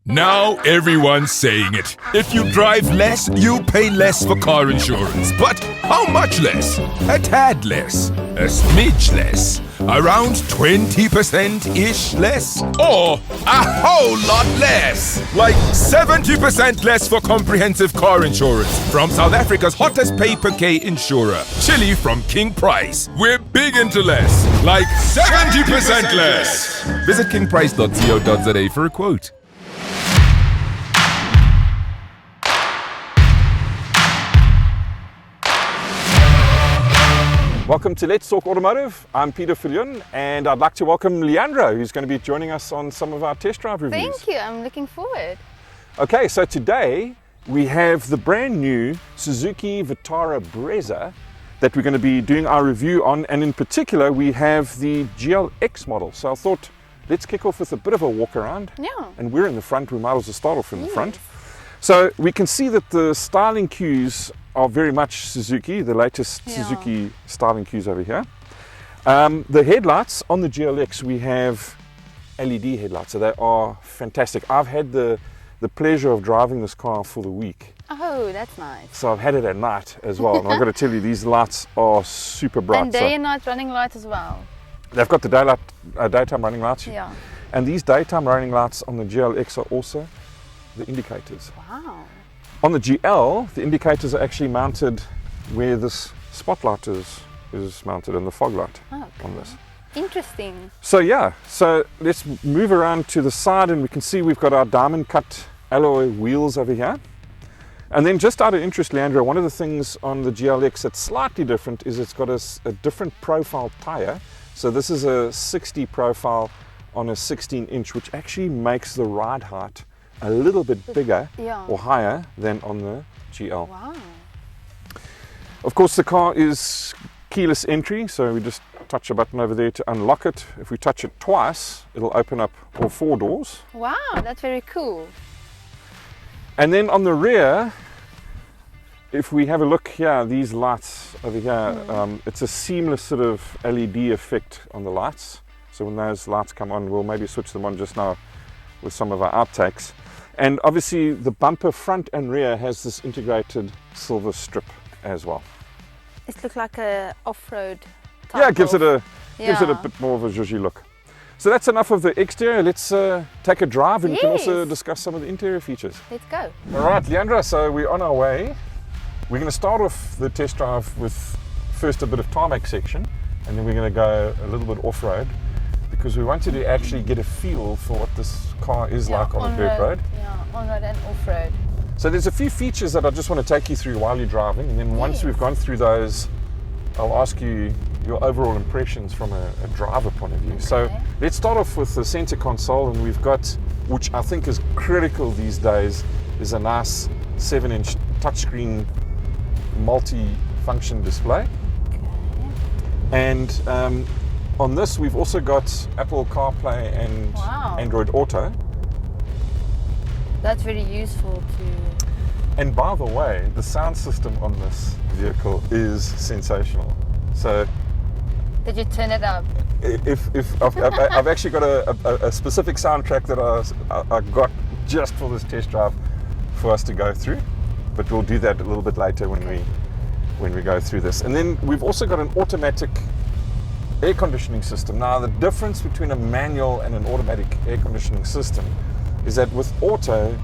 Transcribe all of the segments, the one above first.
Now everyone's saying it. If you drive less, you pay less for car insurance. But how much less? A tad less. A smidge less. Around 20%-ish less? Or a whole lot less? Like 70% less for comprehensive car insurance from South Africa's hottest pay-per-K insurer, Chili from King Price. We're big into less. Like 70% less. Visit kingprice.co.za for a quote. Welcome to Let's Talk Automotive. I'm Peter Lehandra, and I'd like to welcome Lehandra, who's going to be joining us on some of our test drive reviews. Thank you, I'm looking forward. Okay, so today we have the brand new Suzuki Vitara Brezza that we're going to be doing our review on, and in particular we have the GLX model. So I thought, let's kick off with a bit of a walk around. Yeah. And we're in the front, we might as well start off in the front. So we can see that the styling cues are very much Suzuki, the latest Suzuki styling cues over here. The headlights on the GLX, we have LED headlights, so they are fantastic. I've had the pleasure of driving this car for the week. Oh, that's nice. So I've had it at night as well, and I've got to tell you, these lights are super bright. And day and night running light as well. They've got the daytime running lights. Yeah. And these daytime running lights on the GLX are also the indicators. Wow. On the GL, the indicators are actually mounted where this spotlight is mounted, and the fog light on this. Interesting. So yeah, so let's move around to the side, and we can see we've got our diamond cut alloy wheels over here. And then just out of interest, Lehandra, one of the things on the GLX that's slightly different is it's got a different profile tire. So this is a 60 profile on a 16-inch, which actually makes the ride height a little bit bigger or higher than on the GL. Wow. Of course, the car is keyless entry, so we just touch a button over there to unlock it. If we touch it twice, it'll open up all four doors. Wow, that's very cool. And then on the rear, if we have a look here, these lights over here, it's a seamless sort of LED effect on the lights. So when those lights come on, we'll maybe switch them on just now with some of our outtakes. And obviously the bumper front and rear has this integrated silver strip as well. It looks like a off-road type. Yeah, it gives it a bit more of a zhuzhy look. So that's enough of the exterior. Let's take a drive, and we can also discuss some of the interior features. Let's go. All right, Lehandra, so we're on our way. We're going to start off the test drive with first a bit of tarmac section, and then we're going to go a little bit off-road, because we wanted to actually get a feel for what this car is like on a dirt road. Yeah, on-road and off-road. So there's a few features that I just want to take you through while you're driving, and then once we've gone through those, I'll ask you your overall impressions from a driver point of view. So let's start off with the center console, and we've got, which I think is critical these days, is a nice 7-inch touchscreen multi-function display. And on this, we've also got Apple Carplay and Android Auto. That's very useful too. And by the way, the sound system on this vehicle is sensational. So, did you turn it up? If I've actually got a specific soundtrack that I got just for this test drive for us to go through, but we'll do that a little bit later when we go through this. And then we've also got an automatic air conditioning system. Now, the difference between a manual and an automatic air conditioning system is that with auto,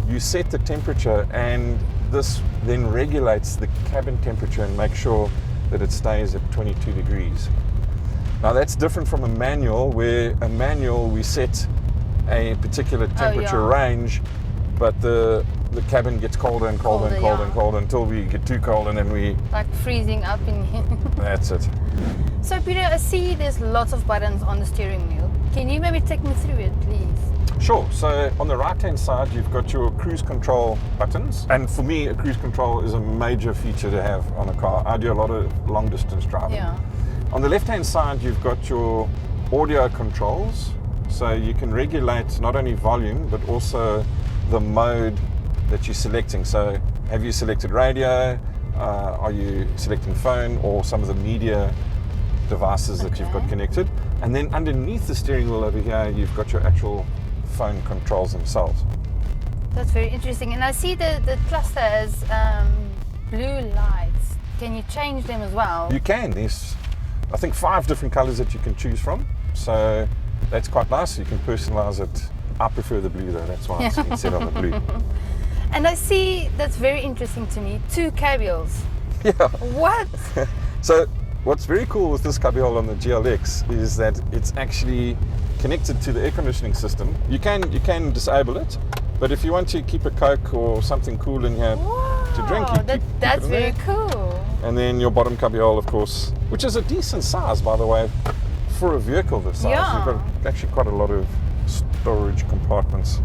you set the temperature, and this then regulates the cabin temperature and makes sure that it stays at 22 degrees. Now, that's different from a manual, where a manual we set a particular temperature range, but the cabin gets colder and colder and colder and colder until we get too cold, and then we... Like freezing up in here. That's it. So Peter, I see there's lots of buttons on the steering wheel. Can you maybe take me through it, please? Sure. So on the right-hand side, you've got your cruise control buttons. And for me, a cruise control is a major feature to have on a car. I do a lot of long-distance driving. Yeah. On the left-hand side, you've got your audio controls. So you can regulate not only volume, but also the mode that you're selecting. So have you selected radio? Are you selecting phone, or some of the media devices that you've got connected? And then underneath the steering wheel over here, you've got your actual phone controls themselves. That's very interesting. And I see the cluster has blue lights. Can you change them as well? You can. There's, I think, 5 different colours that you can choose from. So that's quite nice. You can personalise it. I prefer the blue though. That's why it's instead of the blue. And I see, that's very interesting to me, 2 cables. Yeah. What? So what's very cool with this cubbyhole on the GLX is that it's actually connected to the air conditioning system. You can disable it, but if you want to keep a Coke or something cool in here to drink, you keep that's it in very there. cool. And then your bottom cubbyhole, of course, which is a decent size, by the way, for a vehicle this size. Yeah. You've got actually quite a lot of storage compartments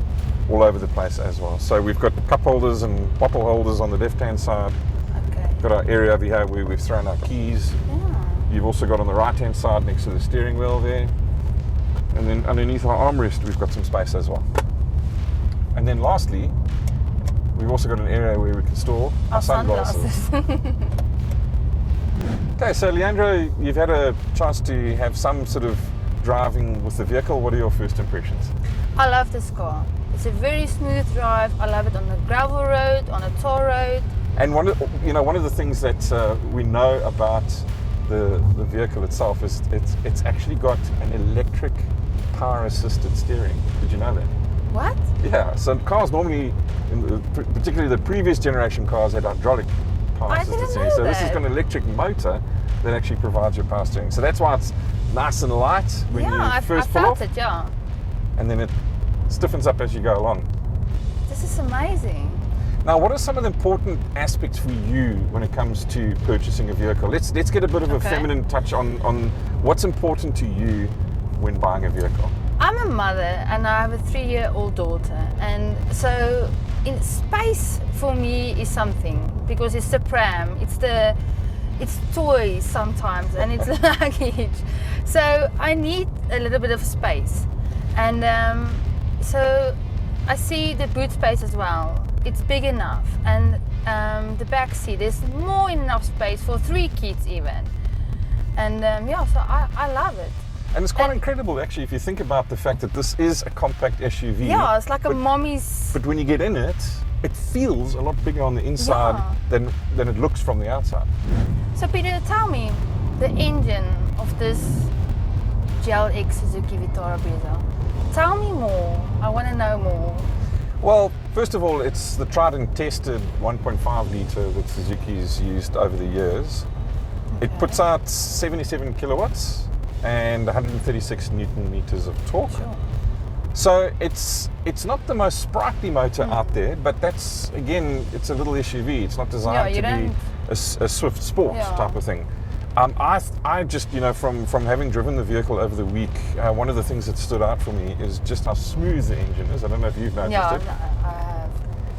all over the place as well. So we've got cup holders and bottle holders on the left-hand side. Okay. Got our area over here where we've thrown our keys. Yeah. You've also got on the right-hand side next to the steering wheel there. And then underneath our armrest, we've got some space as well. And then lastly, we've also got an area where we can store our sunglasses. Okay, so Lehandra, you've had a chance to have some sort of driving with the vehicle. What are your first impressions? I love this car. It's a very smooth drive. I love it on the gravel road, on a tar road. And one of the things that we know about the vehicle itself is it's actually got an electric power-assisted steering. Did you know that? What? Yeah. So cars normally, particularly the previous generation cars, had hydraulic power-assisted steering. So this has got an electric motor that actually provides your power steering. So that's why it's nice and light when you first pull off. I felt it, yeah. And then it stiffens up as you go along. This is amazing. Now, what are some of the important aspects for you when it comes to purchasing a vehicle? Let's get a bit of a feminine touch on what's important to you when buying a vehicle. I'm a mother and I have a 3-year-old daughter, and so in space for me is something, because it's the pram, it's toys sometimes, and it's luggage. So I need a little bit of space, and so I see the boot space as well. It's big enough, and the back seat, there's more than enough space for 3 kids even. And so I love it. And it's quite incredible actually if you think about the fact that this is a compact SUV. Yeah, it's like a mommy's. But when you get in it, it feels a lot bigger on the inside than it looks from the outside. So Peter, tell me, the engine of this GLX Suzuki Vitara Brezza. Tell me more. I want to know more. Well, first of all, it's the tried and tested 1.5 litre that Suzuki's used over the years. It puts out 77 kilowatts and 136 newton meters of torque. Sure. So it's not the most sprightly motor out there, but that's, again, it's a little SUV. It's not designed to be a swift sport type of thing. I just, from having driven the vehicle over the week, one of the things that stood out for me is just how smooth the engine is. I don't know if you've noticed it. Yeah, I have.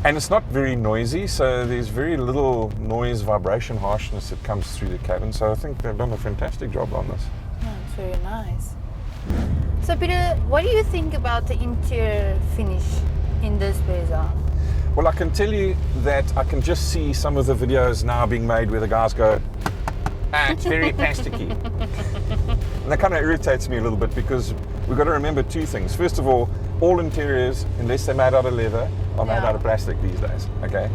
And it's not very noisy, so there's very little noise, vibration, harshness that comes through the cabin. So I think they've done a fantastic job on this. Yeah, it's very nice. So Peter, what do you think about the interior finish in this Brezza? Well, I can tell you that I can just see some of the videos now being made where the guys go, it's very plasticky. And that kind of irritates me a little bit, because we've got to remember 2 things. First of all interiors, unless they're made out of leather, are made out of plastic these days, okay?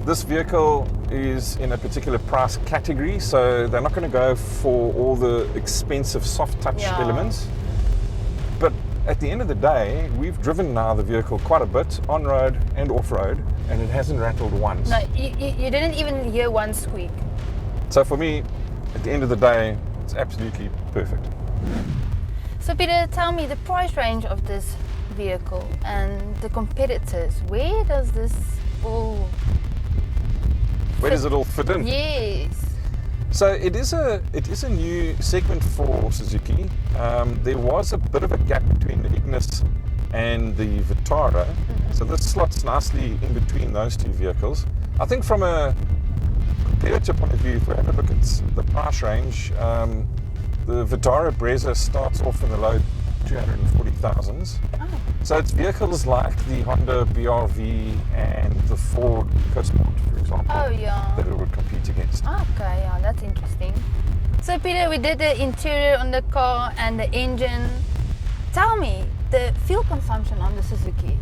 This vehicle is in a particular price category, so they're not going to go for all the expensive soft touch elements. But at the end of the day, we've driven now the vehicle quite a bit, on-road and off-road, and it hasn't rattled once. No, you didn't even hear one squeak. So for me, at the end of the day, it's absolutely perfect. So Peter, tell me the price range of this vehicle and the competitors. Where does this all Where does it all fit in? Yes. So it is a new segment for Suzuki. There was a bit of a gap between the Ignis and the Vitara, so this slots nicely in between those 2 vehicles. I think from a competitor point of view, if we have a look at the price range, the Vitara Brezza starts off in the low 240,000s. Oh. So it's vehicles like the Honda BRV and the Ford EcoSport, for example, that it would compete against. Okay, yeah, that's interesting. So Peter, we did the interior on the car and the engine. Tell me, the fuel consumption on the Suzuki.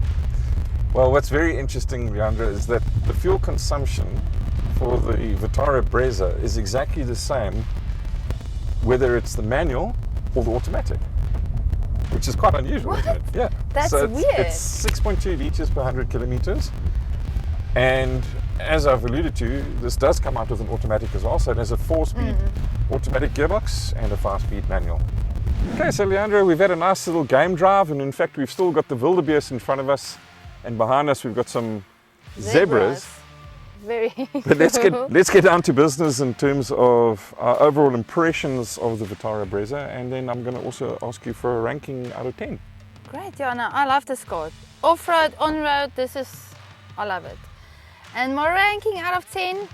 Well, what's very interesting, Lehandra, is that the fuel consumption for the Vitara Brezza is exactly the same whether it's the manual or the automatic, which is quite unusual, isn't it? Yeah. That's so it's, weird. It's 6.2 litres per 100 kilometres. And as I've alluded to, this does come out with an automatic as well. So it has a 4-speed automatic gearbox and a 5-speed manual. Okay, so Lehandra, we've had a nice little game drive, and in fact we've still got the wildebeest in front of us, and behind us we've got some zebras. Very. But let's get down to business in terms of our overall impressions of the Vitara Brezza, and then I'm going to also ask you for a ranking out of 10. Great, yeah, no, I love this car. Off-road, on-road, I love it. And my ranking out of 10,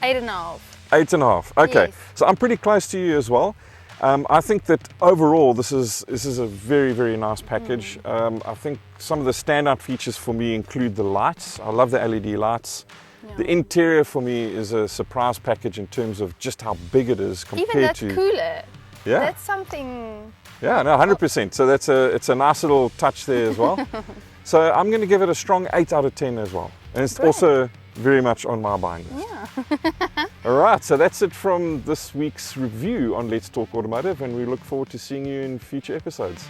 8.5. 8.5. Okay, Yes. so I'm pretty close to you as well. I think that overall this is a very, very nice package. I think some of the standout features for me include the lights. I love the LED lights. Yeah. The interior for me is a surprise package in terms of just how big it is compared Even that to cooler. yeah. That's something. Yeah, no, 100%. So it's a nice little touch there as well. So I'm going to give it a strong 8 out of 10 as well. And it's Great. also very much on my buying list. Yeah. All right, so that's it from this week's review on Let's Talk Automotive, and we look forward to seeing you in future episodes.